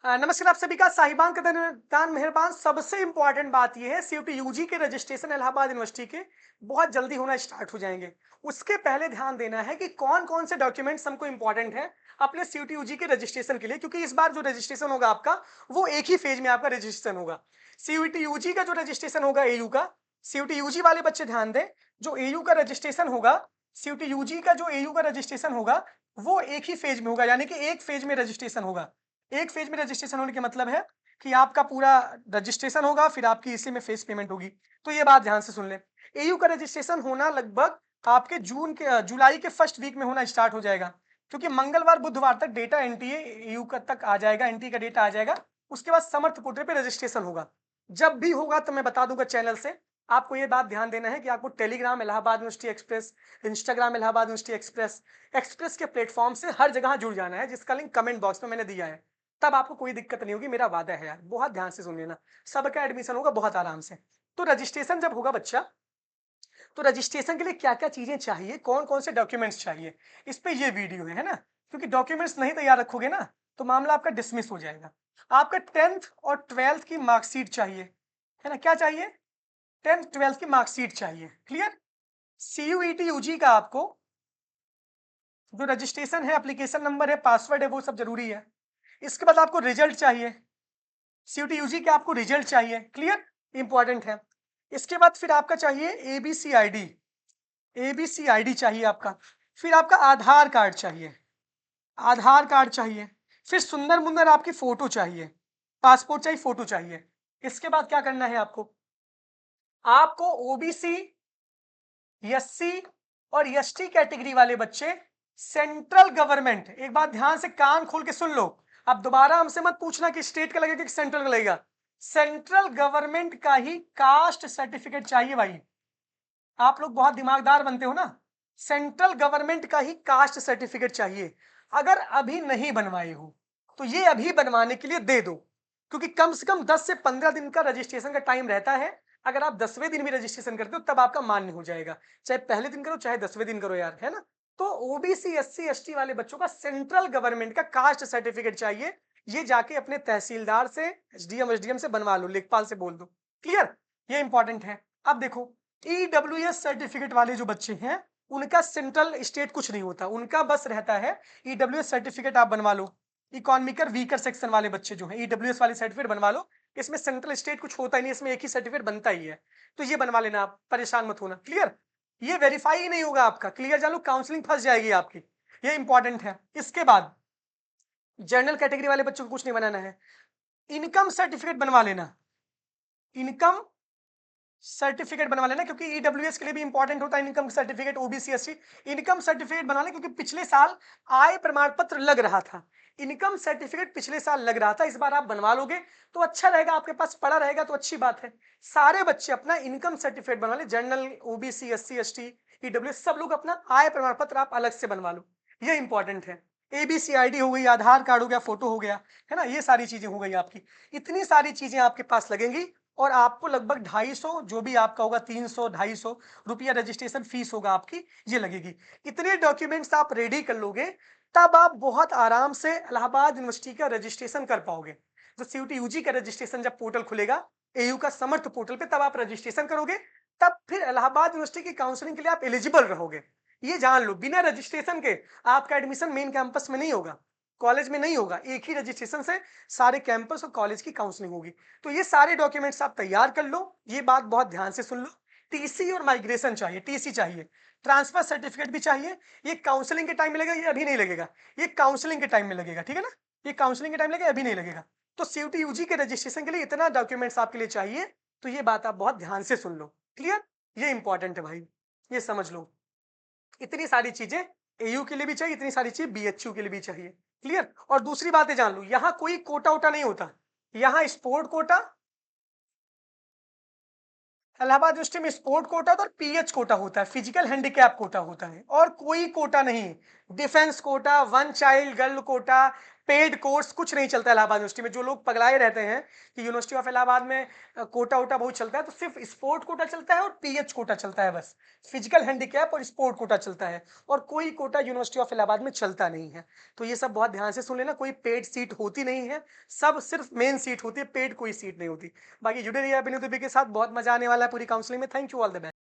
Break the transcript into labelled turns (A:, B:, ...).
A: नमस्कार आप सभी का साहिबान का दान मेहरबान। सबसे इंपॉर्टेंट बात यह है सीयूटी यूजी के रजिस्ट्रेशन इलाहाबाद यूनिवर्सिटी के बहुत जल्दी होना स्टार्ट हो जाएंगे। उसके पहले ध्यान देना है कि कौन कौन से डॉक्यूमेंट्स हमको इंपॉर्टेंट है अपने सीयूटी यूजी के रजिस्ट्रेशन के लिए, क्योंकि इस बार जो रजिस्ट्रेशन होगा आपका वो एक ही फेज में आपका रजिस्ट्रेशन होगा। सीयूटी यूजी का जो रजिस्ट्रेशन होगा एयू का, सीयूटी यूजी वाले बच्चे ध्यान दें, जो एयू का रजिस्ट्रेशन होगा, सीयूटी यूजी का जो एयू का रजिस्ट्रेशन होगा वो एक ही फेज में होगा, यानी कि एक फेज में रजिस्ट्रेशन होगा। एक फेज में रजिस्ट्रेशन होने का मतलब है कि आपका पूरा रजिस्ट्रेशन होगा, फिर आपकी इसी में फेज पेमेंट होगी। तो ये बात ध्यान से सुन लें। एयू का रजिस्ट्रेशन होना लगभग आपके जून के जुलाई के फर्स्ट वीक में होना स्टार्ट हो जाएगा, क्योंकि मंगलवार बुधवार तक डेटा एनटीए एयू का तक आ जाएगा, एनटीए का डेटा आ जाएगा। उसके बाद समर्थ पोर्टल पे रजिस्ट्रेशन होगा। जब भी होगा तो मैं बता दूंगा चैनल से। आपको ये बात ध्यान देना है कि आपको Telegram Allahabad university express, Instagram Allahabad university express, express के प्लेटफॉर्म से हर जगह जुड़ जाना है, जिसका लिंक कमेंट बॉक्स में मैंने दिया है। तब आपको कोई दिक्कत नहीं होगी, मेरा वादा है यार, बहुत ध्यान से सुन लेना। सबका एडमिशन होगा बहुत आराम से। तो रजिस्ट्रेशन जब होगा बच्चा, तो रजिस्ट्रेशन के लिए क्या क्या चीजें चाहिए, कौन कौन से डॉक्यूमेंट्स चाहिए, इस पे ये वीडियो है ना। क्योंकि डॉक्यूमेंट्स नहीं तैयार रखोगे ना तो मामला आपका डिसमिस हो जाएगा। आपका 10th और 12th की मार्कशीट चाहिए, है ना। क्या चाहिए? 10th 12th की मार्कशीट चाहिए। क्लियर? सीयूईटी यूजी का आपको जो रजिस्ट्रेशन है, एप्लीकेशन नंबर है, पासवर्ड है, वो सब जरूरी है। इसके बाद आपको रिजल्ट चाहिए, सीयूटी यूजी के आपको रिजल्ट चाहिए। क्लियर? इंपॉर्टेंट है। इसके बाद फिर आपका चाहिए एबीसी आईडी, एबीसी आईडी चाहिए आपका। फिर आपका आधार कार्ड चाहिए, आधार कार्ड चाहिए। फिर सुंदर मुंदर आपकी फोटो चाहिए, पासपोर्ट चाहिए, फोटो चाहिए। इसके बाद क्या करना है आपको? आपको ओबीसी, एससी और एसटी कैटेगरी वाले बच्चे सेंट्रल गवर्नमेंट, एक बात ध्यान से कान खोल के सुन लो, अब दोबारा हमसे मत पूछना कि स्टेट का लगेगा कि सेंट्रल का लगेगा। सेंट्रल गवर्नमेंट का ही कास्ट सर्टिफिकेट चाहिए भाई। आप लोग बहुत दिमागदार बनते हो ना। सेंट्रल गवर्नमेंट का ही कास्ट सर्टिफिकेट चाहिए। अगर अभी नहीं बनवाए हो तो ये अभी बनवाने के लिए दे दो, क्योंकि कम से कम 10 से 15 दिन का रजिस्ट्रेशन का टाइम रहता है। अगर आप 10वें दिन भी रजिस्ट्रेशन करते हो तब आपका मान्य हो जाएगा, चाहे पहले दिन करो चाहे 10वें दिन करो यार, है ना। तो ओबीसी एससी एसटी वाले बच्चों का सेंट्रल गवर्नमेंट का कास्ट सर्टिफिकेट चाहिए। ये जाके अपने तहसीलदार से, एसडीएम से बनवा लो, लेखपाल से बोल दो। क्लियर? ये इंपॉर्टेंट है। अब देखो, ईडब्ल्यूएस सर्टिफिकेट वाले जो बच्चे हैं उनका सेंट्रल स्टेट कुछ नहीं होता, उनका बस रहता है ईडब्ल्यूएस सर्टिफिकेट आप बनवा लो। इकोनॉमिकर वीकर सेक्शन वाले बच्चे जो हैं ईडब्ल्यूएस वाले सर्टिफिकेट बनवा लो। इसमें सेंट्रल स्टेट कुछ होता ही नहीं, इसमें एक ही सर्टिफिकेट बनता ही है। तो ये बनवा लेना, आप परेशान मत होना। क्लियर? ये वेरीफाई ही नहीं होगा आपका। क्लियर? जान लो, काउंसलिंग फंस जाएगी आपकी। ये इंपॉर्टेंट है। इसके बाद जनरल कैटेगरी वाले बच्चों को कुछ नहीं बनाना है, इनकम सर्टिफिकेट बनवा लेना। इनकम सर्टिफिकेट बनवा लेना, क्योंकि ईडब्ल्यूएस के लिए भी इंपॉर्टेंट होता है income certificate, OBC SC. Income certificate बना लें, क्योंकि पिछले साल आय प्रमाण पत्र लग रहा था, इनकम सर्टिफिकेट पिछले साल लग रहा था, इस बार आप बनवा लोगे तो अच्छा रहेगा, आपके पास पड़ा रहेगा तो अच्छी बात है। सारे बच्चे अपना इनकम सर्टिफिकेट बनवा ले, general OBC SC ST EWS सब लोग अपना आय प्रमाण पत्र आप अलग से बनवा लो। ये इंपॉर्टेंट है। एबीसी आईडी हो गई, आधार कार्ड हो गया, फोटो हो गया, है ना। ये सारी चीजें हो गई आपकी। इतनी सारी चीजें आपके पास लगेंगी और आपको लगभग 250, जो भी आपका होगा 300 250 रुपया रजिस्ट्रेशन फीस होगा आपकी, ये लगेगी। इतने डॉक्यूमेंट्स आप रेडी कर लोगे तब आप बहुत आराम से इलाहाबाद यूनिवर्सिटी का रजिस्ट्रेशन कर पाओगे। तो सीयूटी यूजी का रजिस्ट्रेशन जब पोर्टल खुलेगा एयू का समर्थ पोर्टल पे, तब आप रजिस्ट्रेशन करोगे, तब फिर इलाहाबाद यूनिवर्सिटी की काउंसलिंग के लिए आप एलिजिबल रहोगे। ये जान लो, बिना रजिस्ट्रेशन के आपका एडमिशन मेन कैंपस में नहीं होगा, कॉलेज में नहीं होगा। एक ही रजिस्ट्रेशन से सारे कैंपस और कॉलेज की काउंसलिंग होगी। तो ये सारे डॉक्यूमेंट्स आप तैयार कर लो। ये बात बहुत ध्यान से सुन लो। टीसी और माइग्रेशन चाहिए, टीसी चाहिए, ट्रांसफर सर्टिफिकेट भी चाहिए। ये काउंसलिंग के टाइम में लगेगा, ये अभी नहीं लगेगा, ये काउंसलिंग के टाइम में लगेगा, ठीक है ना। ये काउंसलिंग के टाइम लगेगा, अभी नहीं लगेगा। तो सीयूटी यूजी के रजिस्ट्रेशन के लिए इतना डॉक्यूमेंट्स आपके लिए चाहिए। तो ये बात आप बहुत ध्यान से सुन लो। क्लियर? ये इंपॉर्टेंट है भाई, ये समझ लो। इतनी सारी चीजें एयू के लिए भी चाहिए, इतनी सारी चीज बीएचयू के लिए भी चाहिए। क्लियर? और दूसरी बातें जान लो, यहाँ कोई कोटा वोटा नहीं होता। यहाँ स्पोर्ट कोटा, इलाहाबाद यूनिवर्सिटी में स्पोर्ट कोटा होता है और पीएच कोटा होता है, फिजिकल हैंडीकैप कोटा होता है, और कोई कोटा नहीं। Defence quota, one child girl quota, paid course कुछ नहीं चलता इलाहाबाद यूनिवर्सिटी में। जो लोग पगलाए रहते हैं कि यूनिवर्सिटी ऑफ इलाहाबाद में कोटा-वोटा बहुत चलता है, तो सिर्फ स्पोर्ट कोटा चलता है और पीएच कोटा चलता है बस। फिजिकल हैंडीकैप और स्पोर्ट कोटा चलता है और कोई कोटा यूनिवर्सिटी ऑफ इलाहाबाद में चलता नहीं है। तो ये सब बहुत ध्यान से सुन लेना, कोई पेड सीट होती नहीं है, सब सिर्फ मेन सीट होती है, पेड कोई सीट नहीं होती। बाकी जुड़े रहिए अभिनव दुबे के साथ, बहुत मज़ा आने वाला है पूरी काउंसलिंग में। Thank you, all the best.